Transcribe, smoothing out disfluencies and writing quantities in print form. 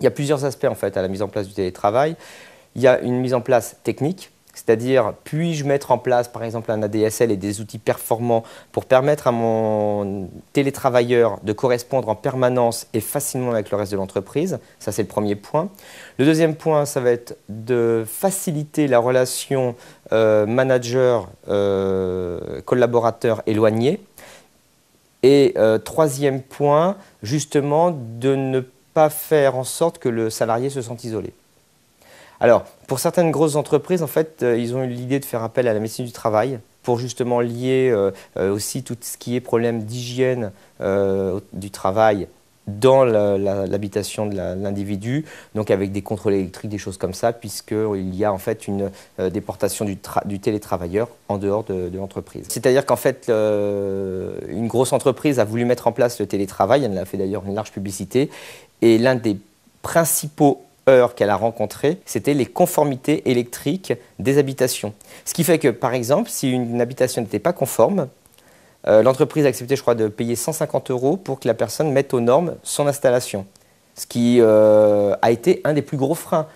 Il y a plusieurs aspects en fait à la mise en place du télétravail. Il y a une mise en place technique, c'est-à-dire puis-je mettre en place par exemple un ADSL et des outils performants pour permettre à mon télétravailleur de correspondre en permanence et facilement avec le reste de l'entreprise. Ça c'est le premier point. Le deuxième point, ça va être de faciliter la relation manager-collaborateur éloigné. Et troisième point, justement, de ne pas faire en sorte que le salarié se sente isolé. Alors, pour certaines grosses entreprises, en fait, ils ont eu l'idée de faire appel à la médecine du travail pour justement lier aussi tout ce qui est problème d'hygiène du travail dans l'habitation de l'individu, donc avec des contrôles électriques, des choses comme ça, puisqu'il y a en fait une déportation du télétravailleur en dehors de l'entreprise. C'est-à-dire qu'en fait, une grosse entreprise a voulu mettre en place le télétravail, elle en a fait d'ailleurs une large publicité, et l'un des principaux heures qu'elle a rencontrées, c'était les conformités électriques des habitations. Ce qui fait que, par exemple, si une habitation n'était pas conforme, l'entreprise a accepté, je crois, de payer 150 € pour que la personne mette aux normes son installation. Ce qui a été un des plus gros freins